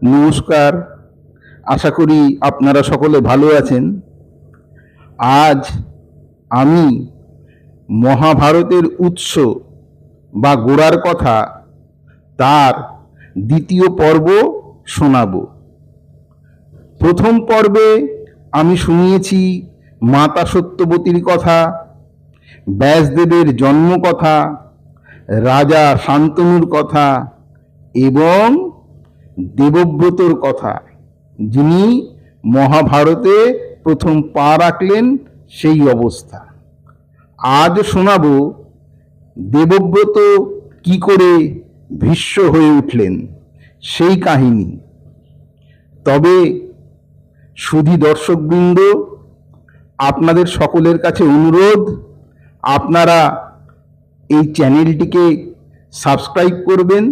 নমস্কার। আশা করি আপনারা সকলে ভালো আছেন। আজ আমি মহাভারতের উৎস বা গোড়ার কথা তার দ্বিতীয় পর্ব শোনাব। প্রথম পর্বে আমি শুনিয়েছি মাতা সত্যবতীর কথা, ব্যাসদেবের জন্ম কথা, রাজা শান্তনুর কথা এবং দেবব্রতর কথা, যিনি মহাভারতে প্রথম পা রাখলেন সেই অবস্থা। আজ শোনাব দেবব্রত কি করে ভীষ্ম হয়ে উঠলেন সেই কাহিনী। তবে সুধী দর্শকবৃন্দ, আপনাদের সকলের কাছে অনুরোধ, আপনারা এই চ্যানেলটিকে সাবস্ক্রাইব করবেন।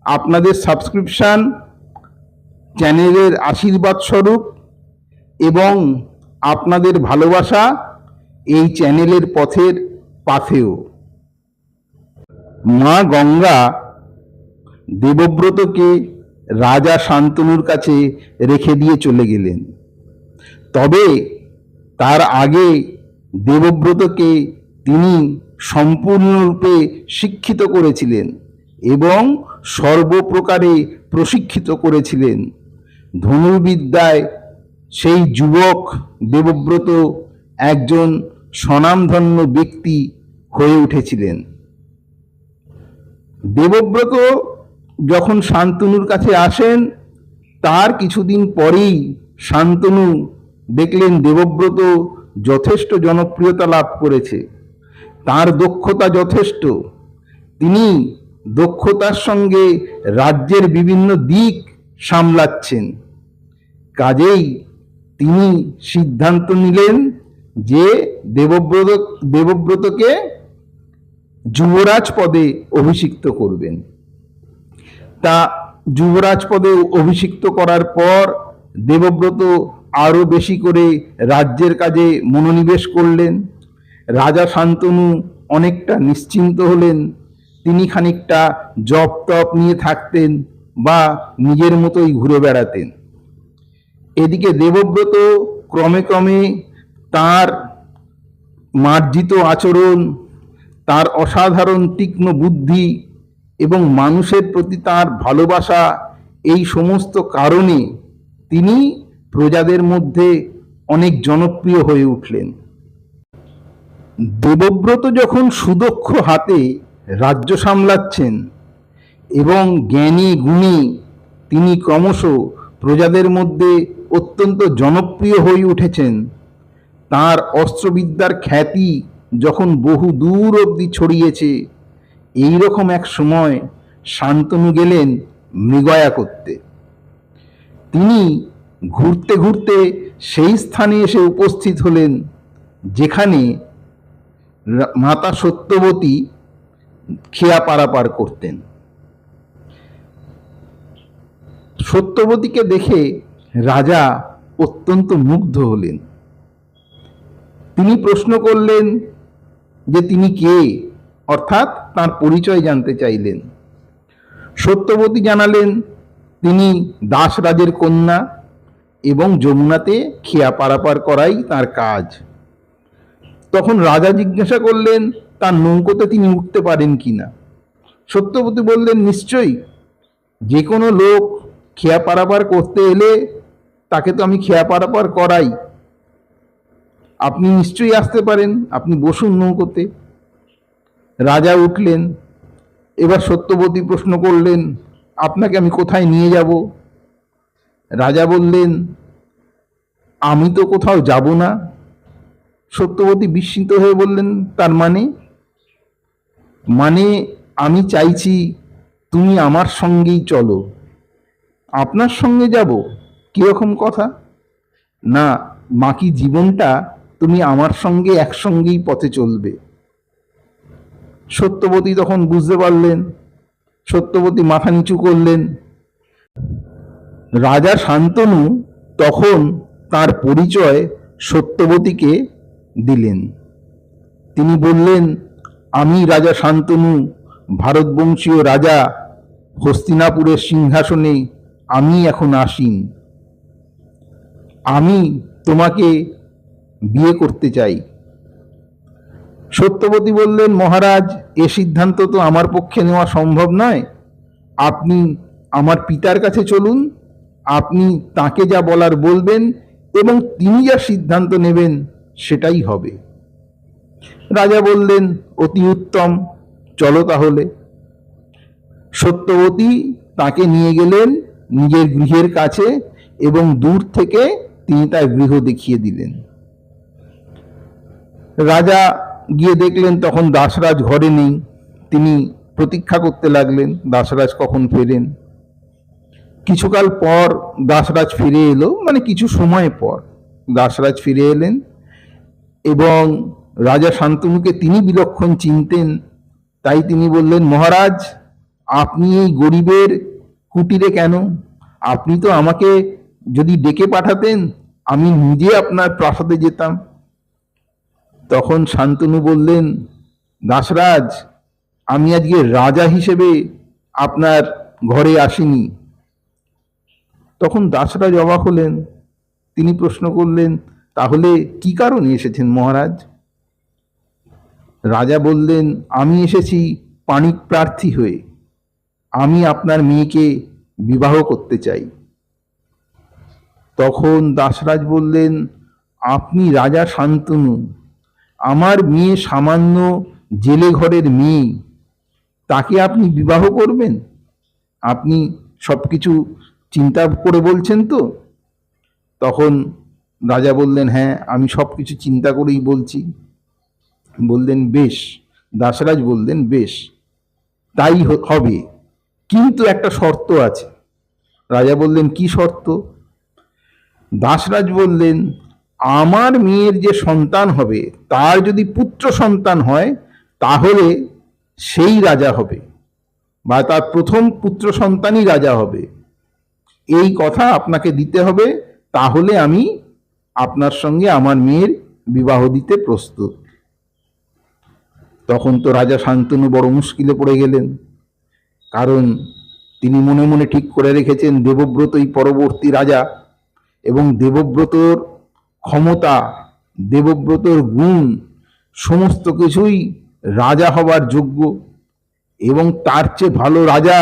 আপনাদের সাবস্ক্রিপশান চ্যানেলের আশীর্বাদ স্বরূপ এবং আপনাদের ভালোবাসা এই চ্যানেলের পথের পাথেয়। মা গঙ্গা দেবব্রতকে রাজা শান্তনুর কাছে রেখে দিয়ে চলে গেলেন। তবে তার আগে দেবব্রতকে তিনি সম্পূর্ণরূপে শিক্ষিত করেছিলেন এবং সর্বপ্রকারে প্রশিক্ষিত করেছিলেন। ধনুর্বিদ্যায় সেই যুবক দেবব্রত একজন স্বনামধন্য ব্যক্তি হয়ে উঠেছিলেন। দেবব্রত যখন শান্তনুর কাছে আসেন, তার কিছুদিন পরেই শান্তনু দেখলেন দেবব্রত যথেষ্ট জনপ্রিয়তা লাভ করেছে, তার দক্ষতা যথেষ্ট, তিনি দক্ষতার সঙ্গে রাজ্যের বিভিন্ন দিক সামলাচ্ছেন। কাজেই তিনি সিদ্ধান্ত নিলেন যে দেবব্রতকে যুবরাজ পদে অভিষিক্ত করবেন। তা যুবরাজ পদে অভিষিক্ত করার পর দেবব্রত আরও বেশি করে রাজ্যের কাজে মনোনিবেশ করলেন। রাজা শান্তনু অনেকটা নিশ্চিন্ত হলেন। তিনি খানিকটা জপ টপ নিয়ে থাকতেন বা নিজের মতোই ঘুরে বেড়াতেন। এদিকে দেবব্রত ক্রমে ক্রমে তার মার্জিত আচরণ, তার অসাধারণ তীক্ষ্ণ বুদ্ধি এবং মানুষের প্রতি তার ভালোবাসা, এই সমস্ত কারণে তিনি প্রজাদের মধ্যে অনেক জনপ্রিয় হয়ে উঠলেন। দেবব্রত যখন সুদক্ষ হাতে রাজ্য সামলাচ্ছেন এবং জ্ঞানী গুণী তিনি ক্রমশ প্রজাদের মধ্যে অত্যন্ত জনপ্রিয় হয়ে উঠেছেন, তার অস্ত্রবিদ্যার খ্যাতি যখন বহু দূর অবধি ছড়িয়েছে, এই রকম এক সময় শান্তনু গেলেন মৃগয়া করতে। তিনি ঘুরতে ঘুরতে সেই স্থানে এসে উপস্থিত হলেন যেখানে মাতা সত্যবতী খেয়া পারাপার করতেন। সত্যবতীকে দেখে রাজা অত্যন্ত মুগ্ধ হলেন। তিনি প্রশ্ন করলেন যে তিনি কে, অর্থাৎ তার পরিচয় জানতে চাইলেন। সত্যবতী জানালেন তিনি দাসরাজের কন্যা এবং যমুনাতে খেয়া পারাপার করাই তার কাজ। তখন রাজা জিজ্ঞাসা করলেন তার নৌকোতে তিনি উঠতে পারেন কিনা। সত্যবতী বললেন নিশ্চয়ই, যে কোনো লোক খেয়া পারাপার করতে এলে তাকে তো আমি খেয়া পারাপার করাই, আপনি নিশ্চয়ই আসতে পারেন, আপনি বসুন নৌকোতে। রাজা উঠলেন। এবার সত্যবতী প্রশ্ন করলেন আপনাকে আমি কোথায় নিয়ে যাব। রাজা বললেন আমি তো কোথাও যাব না। সত্যবতী বিস্মিত হয়ে বললেন তার মানে আমি চাইছি তুমি আমার সঙ্গেই চলো। আপনার সঙ্গে যাব? কিরকম কথা? না, বাকি জীবনটা তুমি আমার সঙ্গে একসঙ্গেই পথে চলবে। সত্যবতী তখন বুঝতে পারলেন। সত্যবতী মাথা নিচু করলেন। রাজা শান্তনু তখন তার পরিচয় সত্যবতীকে দিলেন। তিনি বললেন আমি রাজা শান্তনু, ভারতবংশীয় রাজা, হস্তিনাপুরের সিংহাসনে আমি এখন আসিন, আমি তোমাকে বিয়ে করতে চাই। সত্যবতী বললেন, মহারাজ, এ সিদ্ধান্ত তো আমার পক্ষে নেওয়া সম্ভব নয়। আপনি আমার পিতার কাছে চলুন, আপনি তাকে যা বলার বলবেন এবং তিনি যা সিদ্ধান্ত নেবেন সেটাই হবে। রাজা বললেন, অতি উত্তম, চলো তাহলে। সত্যবতী তাকে নিয়ে গেলেন নিজের গৃহের কাছে এবং দূর থেকে তিনি তার গৃহ দেখিয়ে দিলেন। রাজা গিয়ে দেখলেন তখন দাসরাজ ঘরে নেই। তিনি প্রতীক্ষা করতে লাগলেন দাসরাজ কখন ফেরেন। কিছুকাল পর দাসরাজ ফিরে এলো, মানে কিছু সময় পর দাসরাজ ফিরে এলেন এবং রাজা শান্তনুকে তিনি বিলক্ষণ চিনতেন। তাই তিনি বললেন, মহারাজ, আপনি এই গরিবের কুটিরে কেন? আপনি তো আমাকে যদি ডেকে পাঠাতেন আমি নিজে আপনার প্রাসাদে যেতাম। তখন শান্তনু বললেন, দাসরাজ, আমি আজকে রাজা হিসেবে আপনার ঘরে আসিনি। তখন দাসরাজ অবাক হলেন। তিনি প্রশ্ন করলেন, তাহলে কি কারণে এসেছেন মহারাজ? রাজা বললেন, আমি এসেছি পাণিক প্রার্থী হয়ে। আমি আপনার মেয়েকে বিবাহ করতে চাই। তখন দাসরাজ বললেন, আপনি রাজা শান্তনু, আমার মেয়ে সামান্য জেলে ঘরের মেয়ে, তাকে আপনি বিবাহ করবেন? আপনি সবকিছু চিন্তা করে বলছেন তো? তখন রাজা বললেন, হ্যাঁ, আমি সবকিছু চিন্তা করেই বলছি। বললেন, বেশ। দাসরাজ বললেন, বেশ, তাই হবে, কিন্তু একটা শর্ত আছে। রাজা বললেন, কি শর্ত? দাসরাজ বললেন, আমার মেয়ের যে সন্তান হবে তার যদি পুত্র সন্তান হয় তাহলে সেই রাজা হবে, বা তার প্রথম পুত্র সন্তানই রাজা হবে। এই কথা আপনাকে দিতে হবে, তাহলে আমি আপনার সঙ্গে আমার মেয়ের বিবাহ দিতে প্রস্তুত। তখন তো রাজা শান্তনু বড় মুশকিলে পড়ে গেলেন, কারণ তিনি মনে মনে ঠিক করে রেখেছেন দেবব্রতই পরবর্তী রাজা, এবং দেবব্রতর ক্ষমতা, দেবব্রতর গুণ সমস্ত কিছুই রাজা হবার যোগ্য, এবং তার চেয়ে ভালো রাজা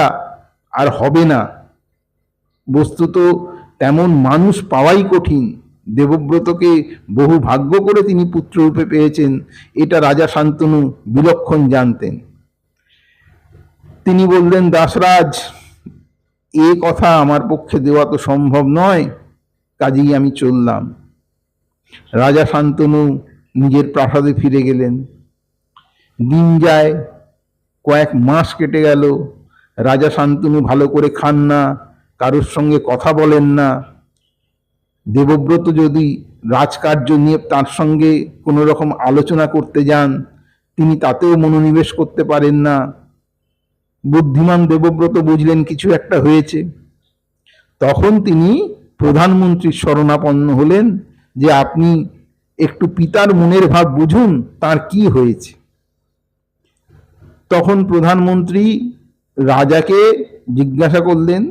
আর হবে না। বস্তুত তেমন মানুষ পাওয়াই কঠিন। দেবব্রতকে বহু ভাগ্য করে তিনি পুত্ররূপে পেয়েছেন, এটা রাজা শান্তনু বিলক্ষণ জানতেন। তিনি বললেন, দাসরাজ, এ কথা আমার পক্ষে দেওয়া তো সম্ভব নয়, কাজেই আমি চললাম। রাজা শান্তনু নিজের প্রাসাদে ফিরে গেলেন। দিন যায়, কয়েক মাস কেটে গেল। রাজা শান্তনু ভালো করে খান না, কারোর সঙ্গে কথা বলেন না। দেবব্রত যদি রাজকার্য নিয়ে তার সঙ্গে কোনো রকম আলোচনা করতে যান, তিনি তাতেও মনোনিবেশ করতে পারেন না। বুদ্ধিমান দেবব্রত বুঝলেন কিছু একটা হয়েছে। তখন তিনি প্রধানমন্ত্রীর শরণাপন্ন হলেন যে আপনি একটু পিতার মনের ভাব বুঝুন, তার কি হয়েছে। তখন প্রধানমন্ত্রী রাজাকে জিজ্ঞাসা করলেন,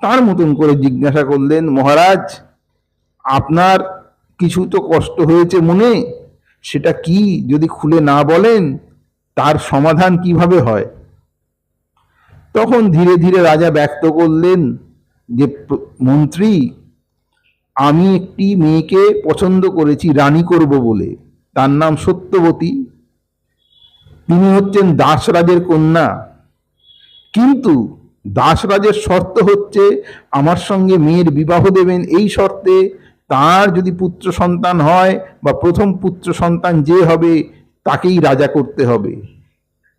তার মতন করে জিজ্ঞাসা করলেন, মহারাজ, আপনার কিছু তো কষ্ট হয়েছে মনে, সেটা কি যদি খুলে না বলেন তার সমাধান কিভাবে হয়? তখন ধীরে ধীরে রাজা ব্যক্ত করলেন যে, মন্ত্রী, আমি একটি মেয়েকে পছন্দ করেছি রানী করব বলে, তার নাম সত্যবতী। তিনি হচ্ছেন দাসরাজের কন্যা, কিন্তু দাসরাজের শর্ত হচ্ছে আমার সঙ্গে মেয়ের বিবাহ দেবেন এই শর্তে, তার যদি পুত্র সন্তান হয় বা প্রথম পুত্র সন্তান যে হবে তাকেই রাজা করতে হবে।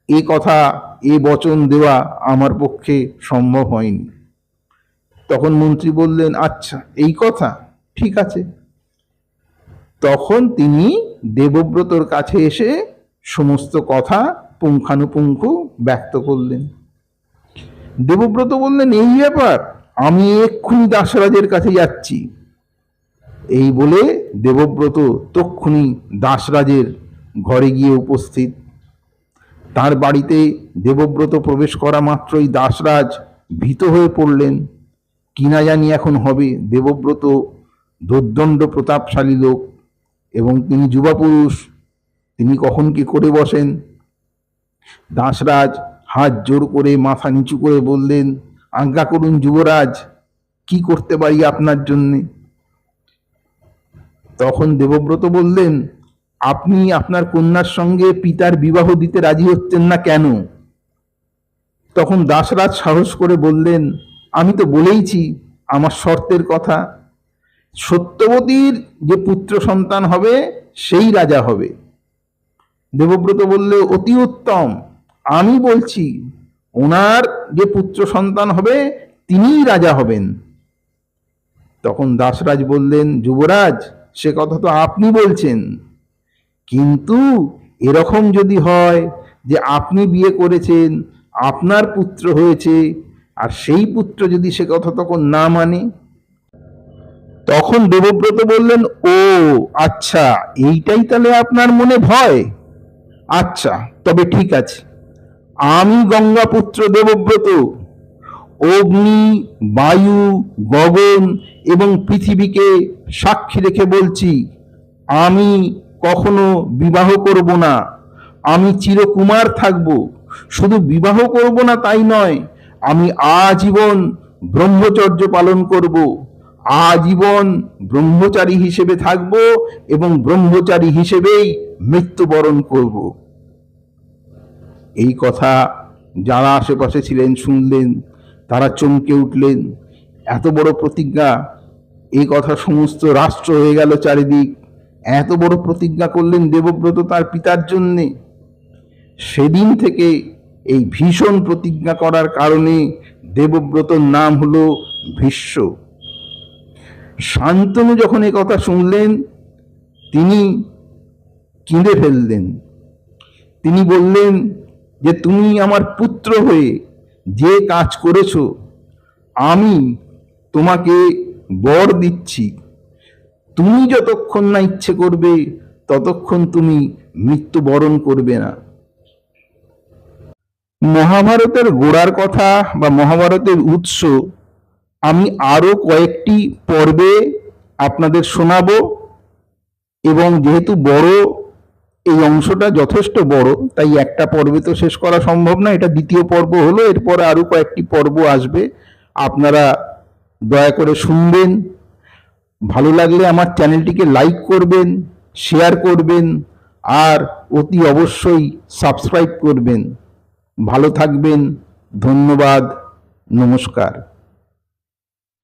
এ কথা, এ বচন দেওয়া আমার পক্ষে সম্ভব হয়নি। তখন মন্ত্রী বললেন, আচ্ছা, এই কথা, ঠিক আছে। তখন তিনি দেবব্রতর কাছে এসে সমস্ত কথা পুঙ্খানুপুঙ্খ ব্যক্ত করলেন। দেবব্রত বললেন, এই ব্যাপার, আমি এক্ষুনি দাসরাজের কাছে যাচ্ছি। এই বলে দেবব্রত তক্ষুনি দাসরাজের ঘরে গিয়ে উপস্থিত। তার বাড়িতে দেবব্রত প্রবেশ করা মাত্রই দাসরাজ ভীত হয়ে পড়লেন কি না জানি এখন হবে। দেবব্রত দুর্দণ্ড প্রতাপশালী লোক এবং তিনি যুবা পুরুষ, তিনি কখন কি করে বসেন। দাসরাজ হাত জোর করে মাথা নিচু করে বললেন, আজ্ঞা করুন যুবরাজ, কি করতে পারি আপনার জন্যে। তখন দেবব্রত বললেন, আপনি আপনার কন্যার সঙ্গে পিতার বিবাহ দিতে রাজি হচ্ছেন না কেন? তখন দাসরাজ সাহস করে বললেন, আমি তো বলেইছি আমার শর্তের কথা। সত্যবতীর যে পুত্র সন্তান হবে সেই রাজা হবে। দেবব্রত বললে, অতি উত্তম, আমি বলছি ওনার যে পুত্র সন্তান হবে তিনিই রাজা হবেন। তখন দাসরাজ বললেন, যুবরাজ, সে কথা তো আপনি বলছেন, কিন্তু এরকম যদি হয় যে আপনি বিয়ে করেছেন, আপনার পুত্র হয়েছে, আর সেই পুত্র যদি সে কথা তখন না মানে? তখন দেবব্রত বললেন, ও আচ্ছা, এইটাই তাহলে আপনার মনে ভয়। আচ্ছা, তবে ঠিক আছে, আমি গঙ্গাপুত্র দেবব্রত অগ্নি, বায়ু, গগন এবং পৃথিবীকে সাক্ষী রেখে বলছি, আমি কখনো বিবাহ করব না। আমি চিরকুমার থাকব। শুধু বিবাহ করব না তাই নয়, আমি আজীবন ব্রহ্মচর্য পালন করব। আজীবন ব্রহ্মচারী হিসেবে থাকব এবং ব্রহ্মচারী হিসেবেই মৃত্যুবরণ করব। এই কথা যারা আশেপাশে ছিলেন শুনলেন, তারা চমকে উঠলেন। এত বড় প্রতিজ্ঞা, এই কথা সমস্ত রাষ্ট্র হয়ে গেল চারিদিক। এত বড় প্রতিজ্ঞা করলেন দেবব্রত তার পিতার জন্যে। সেদিন থেকে এই ভীষণ প্রতিজ্ঞা করার কারণে দেবব্রতর নাম হলো ভীষ্ম। শান্তনু যখন এ কথা শুনলেন, তিনি কেঁদে ফেললেন। তিনি বললেন যে, তুমি আমার পুত্র হয়ে যে কাজ করেছো, আমি তোমাকে বর দিচ্ছি, তুমি যতক্ষণ না ইচ্ছে করবে ততক্ষণ তুমি মৃত্যুবরণ করবে না। মহাভারতের গোড়ার কথা বা মহাভারতের উৎস আমি আরো কয়েকটি পর্বে আপনাদের শোনাবো, এবং যেহেতু বড়, এই অংশটা যথেষ্ট বড়, তাই একটা পর্বে তো শেষ করা সম্ভব না। এটা দ্বিতীয় পর্ব হলো, এরপরে আরো কয়েকটি পর্ব আসবে। আপনারা দয়া করে শুনবেন। ভালো লাগলে আমার চ্যানেলটিকে লাইক করবেন, শেয়ার করবেন, আর অতি অবশ্যই সাবস্ক্রাইব করবেন। ভালো থাকবেন। ধন্যবাদ। নমস্কার।